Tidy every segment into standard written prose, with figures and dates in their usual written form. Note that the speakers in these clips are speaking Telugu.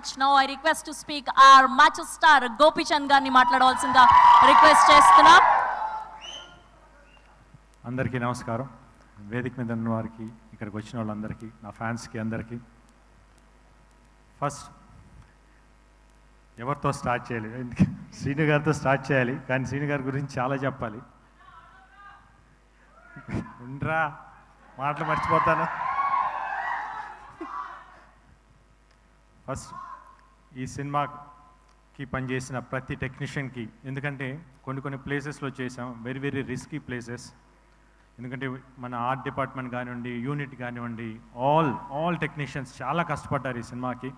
Much. Now I request to speak our macho star Gopichand గారిని మాట్లాడవలసిందిగా రిక్వెస్ట్ చేస్తున్నాం. అందరికీ నమస్కారం. వేదిక మీద ఉన్న వారికి, ఇక్కడికి వచ్చిన వాళ్ళందరికీ, నా ఫ్యాన్స్కి అందరికీ. ఫస్ట్ ఎవరితో స్టార్ట్ చేయాలి? శ్రీను గారితో స్టార్ట్ చేయాలి, కానీ శ్రీను గారి గురించి చాలా చెప్పాలి. ఉండరా, మాటలు మర్చిపోతాను. ఫస్ట్ ఈ సినిమాకి పనిచేసిన ప్రతి టెక్నీషియన్కి, ఎందుకంటే కొన్ని ప్లేసెస్లో చేసాం, వెరీ వెరీ రిస్కీ ప్లేసెస్. ఎందుకంటే మన ఆర్ట్ డిపార్ట్మెంట్ కానివ్వండి, యూనిట్ కానివ్వండి, ఆల్ టెక్నీషియన్స్ చాలా కష్టపడ్డారు ఈ సినిమాకి.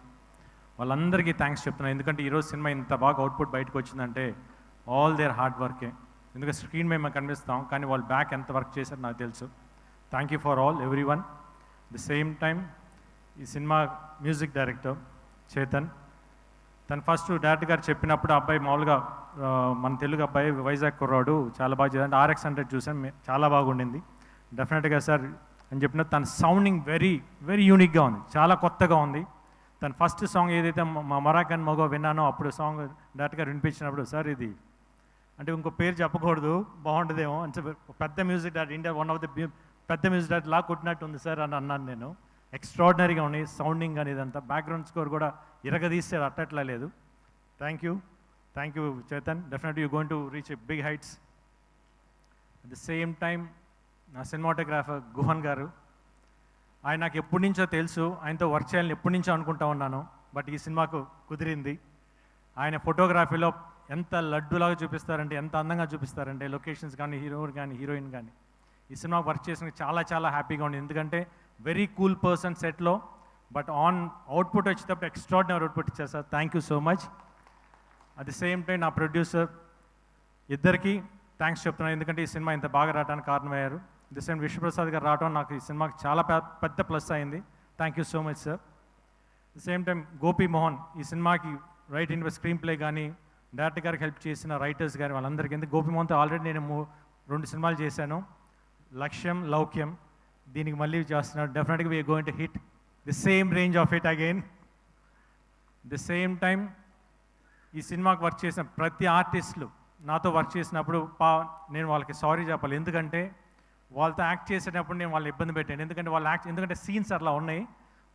వాళ్ళందరికీ థ్యాంక్స్ చెప్తున్నాను. ఎందుకంటే ఈరోజు సినిమా ఇంత బాగా అవుట్పుట్ బయటకు వచ్చిందంటే ఆల్ దేర్ హార్డ్ వర్కే. ఎందుకంటే స్క్రీన్ మీద మేము కనిపిస్తాం, కానీ వాళ్ళు బ్యాక్ ఎంత వర్క్ చేశారో నాకు తెలుసు. Thank you for all every one. The same time ఈ సినిమా మ్యూజిక్ డైరెక్టర్ చేతన్, తను ఫస్ట్ డైరెక్టర్ గారు చెప్పినప్పుడు అబ్బాయి మామూలుగా మన తెలుగు అబ్బాయి, వైజాగ్ కుర్రాడు, చాలా బాగా చేయాలి. RX100 చూసాను, చాలా బాగుండింది. డెఫినెట్గా సార్ అని చెప్పిన తన సౌండింగ్ వెరీ వెరీ యూనిక్గా ఉంది, చాలా కొత్తగా ఉంది. తన ఫస్ట్ సాంగ్ ఏదైతే మా మరాకన్ మగో విన్నానో, అప్పుడు సాంగ్ డైరెక్టర్ గారు వినిపించినప్పుడు, సార్ ఇది అంటే ఇంకో పేరు చెప్పకూడదు, బాగుంటుందేమో అంటే పెద్ద music director, India one of the పెద్ద మ్యూజిక్ డైరెక్టర్ లా కొట్టినట్టు ఉంది సార్ అని అన్నాను నేను. ఎక్స్ట్రాడినరీగా ఉంది సౌండింగ్ అనేది, అంతా బ్యాక్గ్రౌండ్ స్కోర్ కూడా ఇరగదీస్తే అట్టట్లా లేదు. Thank you Chetan. Definitely you going to reach a big heights. At the same time నా సినిమాటోగ్రాఫర్ గుహన్ గారు, ఆయన నాకు ఎప్పటి నుంచో తెలుసు, ఆయనతో వర్క్ చేయాలని ఎప్పటి నుంచో అనుకుంటా ఉన్నాను. బట్ ఈ సినిమాకు కుదిరింది. ఆయన ఫోటోగ్రఫీలో ఎంత లడ్డులాగా చూపిస్తారంటే, ఎంత అందంగా చూపిస్తారంటే, లొకేషన్స్ కానీ, హీరోయిన్ కానీ. ఈ సినిమా వర్క్ చేసిన చాలా చాలా హ్యాపీగా ఉంది. ఎందుకంటే వెరీ కూల్ పర్సన్ సెట్లో, బట్ ఆన్ అవుట్పుట్ వచ్చేటప్పుడు ఎక్స్ట్రాడినరీ అవుట్పుట్ ఇచ్చారు sir. Thank you so much. At the same time నా ప్రొడ్యూసర్ ఇద్దరికి థ్యాంక్స్ చెప్తున్నాను, ఎందుకంటే ఈ సినిమా ఇంత బాగా రావడానికి కారణమయ్యారు. ది సేమ్ విశ్వప్రసాద్ గారు రావడం నాకు ఈ సినిమాకి చాలా పెద్ద ప్లస్ అయింది. Thank you so much sir. The same time Gopi Mohan, ఈ సినిమాకి రైటింగ్ స్క్రీన్ ప్లే కానీ, డైరెక్టర్ గారికి హెల్ప్ చేసిన రైటర్స్ కానీ, వాళ్ళందరికీ. ఎందుకు గోపి మోహన్తో ఆల్రెడీ నేను 2 సినిమాలు చేశాను, లక్ష్యం, లౌక్యం. దీనికి మళ్ళీ చేస్తున్నాడు. డెఫినెట్గా we're going to hit the same range of it again. The same time ఈ సినిమాకి వర్క్ చేసిన ప్రతి ఆర్టిస్టులు నాతో వర్క్ చేసినప్పుడు నేను వాళ్ళకి సారీ చెప్పాలి. ఎందుకంటే వాళ్ళతో యాక్ట్ చేసేటప్పుడు నేను వాళ్ళని ఇబ్బంది పెట్టాను. ఎందుకంటే సీన్స్ అట్లా ఉన్నాయి.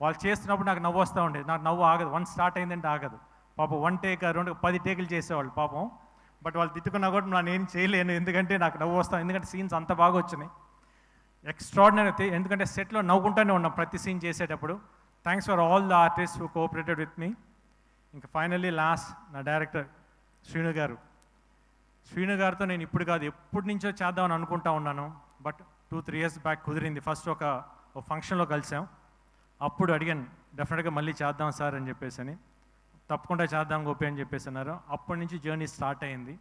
వాళ్ళు చేస్తున్నప్పుడు నాకు నవ్వు వస్తూ ఉండేది. నాకు నవ్వు ఆగదు, 1 స్టార్ట్ అయిందంటే ఆగదు. పాపం 1 టేక్ 2 10 టేకులు చేసేవాళ్ళు పాపం. బట్ వాళ్ళు తిట్టుకున్నా కూడా నేను చేయలేను, ఎందుకంటే నాకు నవ్వు వస్తాను. ఎందుకంటే సీన్స్ అంత బాగా వచ్చినాయి, ఎక్స్ట్రాడినరీ. ఎందుకంటే సెట్లో నవ్వుకుంటూనే ఉన్నాం ప్రతి సీన్ చేసేటప్పుడు. Thanks for all the artist who cooperated with me. ఇంకా ఫైనల్లీ లాస్ట్ నా డైరెక్టర్ శ్రీను గారు. శ్రీను గారితో నేను ఇప్పుడు కాదు, ఎప్పటి నుంచో చేద్దామని అనుకుంటా ఉన్నాను. బట్ 2-3 ఇయర్స్ బ్యాక్ కుదిరింది. ఫస్ట్ ఒక ఫంక్షన్లో కలిసాం, అప్పుడు అడిగాను డెఫినెట్గా మళ్ళీ చేద్దాం సార్ అని చెప్పేసి. తప్పకుండా చేద్దాం గోపి అని చెప్పేసి అన్నారు. అప్పటి నుంచి జర్నీ స్టార్ట్ అయింది.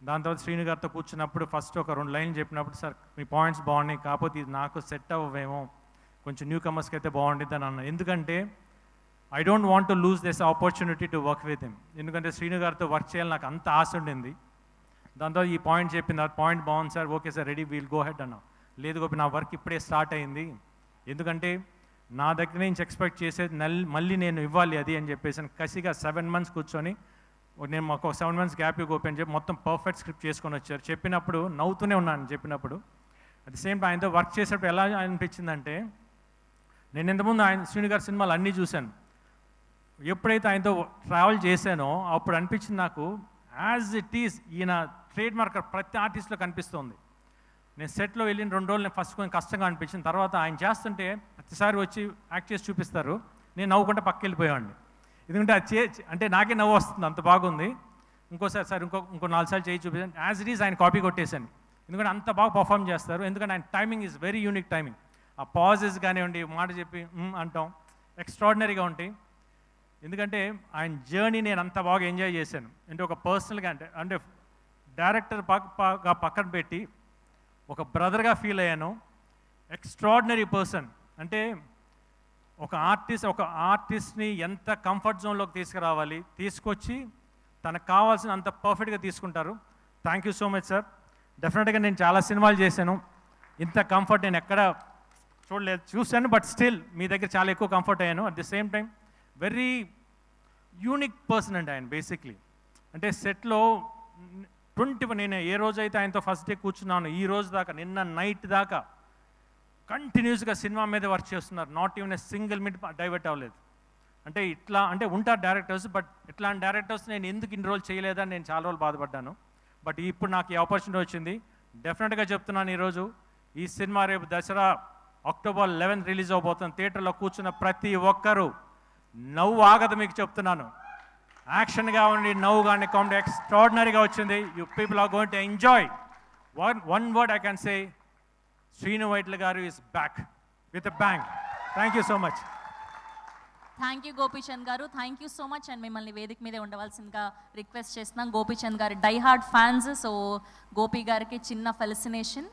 దాని తర్వాత శ్రీను గారితో కూర్చున్నప్పుడు ఫస్ట్ ఒక 2 లైన్లు చెప్పినప్పుడు, సార్ మీ పాయింట్స్ బాగున్నాయి, కాకపోతే ఇది నాకు సెట్ అవ్వేమో, కొంచెం న్యూ కమర్స్కి అయితే బాగుంటుంది అని అన్నాను. ఎందుకంటే I don't want to lose this opportunity to work with him. ఎందుకంటే శ్రీను గారితో వర్క్ చేయాలని నాకు అంత ఆశ ఉండింది. దాంతో ఈ పాయింట్ చెప్పింది, ఆ పాయింట్ బాగుంది sir, okay sir, ready, we'll go head అన్నా. లేదు గోపి, నా వర్క్ ఇప్పుడే స్టార్ట్ అయింది, ఎందుకంటే నా దగ్గర నుంచి ఎక్స్పెక్ట్ చేసేది మళ్ళీ నేను ఇవ్వాలి అది అని చెప్పేసి కసిగా 7 months కూర్చొని, నేను మాకు 7 months గ్యాప్ గోపి అని చెప్పి మొత్తం పర్ఫెక్ట్ స్క్రిప్ట్ చేసుకొని వచ్చారు. చెప్పినప్పుడు నవ్వుతూనే ఉన్నాను చెప్పినప్పుడు. అట్ ది సేమ్ టైం ఆయనతో వర్క్ చేసేటప్పుడు ఎలా అనిపించిందంటే, నేను ఇంతకుముందు శ్రీను గారి సినిమాలు అన్నీ చూశాను. ఎప్పుడైతే ఆయనతో ట్రావెల్ చేశానో అప్పుడు అనిపించింది నాకు, యాజ్ ఇట్ ఈస్ ఈయన ట్రేడ్ మార్క్ ప్రతి ఆర్టిస్ట్లో కనిపిస్తుంది. నేను సెట్లో వెళ్ళిన 2 రోజులు నేను ఫస్ట్ కొంచెం కష్టంగా అనిపించిన తర్వాత ఆయన చేస్తుంటే ప్రతిసారి వచ్చి యాక్ట్ చేసి చూపిస్తారు, నేను నవ్వుకుంటే పక్కకి వెళ్ళిపోయేవాడిని. ఎందుకంటే అది అంటే నాకే నవ్వు వస్తుంది, అంత బాగుంది. ఇంకోసారి సార్ ఇంకో 4 సార్లు చేయి చూపించాను. యాజ్ ఇట్ ఈస్ ఆయన కాపీ కొట్టేశాను, ఎందుకంటే అంత బాగా పర్ఫామ్ చేస్తారు. ఎందుకంటే ఆయన timing is very unique timing. ఆ పాజెస్ కానివ్వండి, మాట చెప్పి అంటాం, ఎక్స్ట్రాడినరీగా ఉంటాయి. ఎందుకంటే ఆయన జర్నీ నేను అంత బాగా ఎంజాయ్ చేశాను. అంటే ఒక పర్సనల్గా అంటే డైరెక్టర్ పక్కన పెట్టి ఒక బ్రదర్గా ఫీల్ అయ్యాను. Extraordinary person. అంటే ఒక ఆర్టిస్ట్ని ఎంత కంఫర్ట్ జోన్లోకి తీసుకురావాలి, తీసుకొచ్చి తనకు కావాల్సిన అంత పర్ఫెక్ట్గా తీసుకుంటారు. Thank you so much sir. డెఫినెట్గా నేను చాలా సినిమాలు చేశాను, ఇంత కంఫర్ట్ నేను ఎక్కడ చూడలేదు. చూశాను, బట్ స్టిల్ మీ దగ్గర చాలా ఎక్కువ కంఫర్ట్ అయ్యాను. At the same time very unique person అండి ఆయన బేసిక్లీ. అంటే సెట్లో నేను ఏ రోజైతే ఆయనతో ఫస్ట్ డే కూర్చున్నాను ఈ రోజు దాకా, నిన్న నైట్ దాకా కంటిన్యూస్గా సినిమా మీద వర్క్ చేస్తున్నారు. Not even a single minute divert అవ్వలేదు. అంటే ఇట్లా అంటే ఉంటారు డైరెక్టర్స్, బట్ ఇట్లాంటి డైరెక్టర్స్ నేను ఎందుకు ఇన్ని రోజులు చేయలేదని నేను చాలా రోజులు బాధపడ్డాను. బట్ ఇప్పుడు నాకు ఈ ఆపర్చునిటీ వచ్చింది. డెఫినెట్గా చెప్తున్నాను, ఈరోజు ఈ సినిమా రేపు దసరా అక్టోబర్ 11 రిలీజ్ అవబోతుంది. థియేటర్లో కూర్చున్న ప్రతి ఒక్కరూ నవ్వు ఆగదు, మీకు చెప్తున్నాను. యాక్షన్గా ఉండి నవ్వు కానీ కామెడీ ఎక్స్ట్రాడినరీగా వచ్చింది. You people are going to enjoy. One word I can say, Srinu Vaitla garu is back with a bang. Thank you so much. Thank you Gopichand garu, thank you so much. And మిమ్మల్ని వేదిక మీదే ఉండవలసిందిగా రిక్వెస్ట్ చేస్తున్నాం. గోపీచంద్ గారి die hard fans, so Gopi గారికి చిన్న ఫెలిసినేషన్.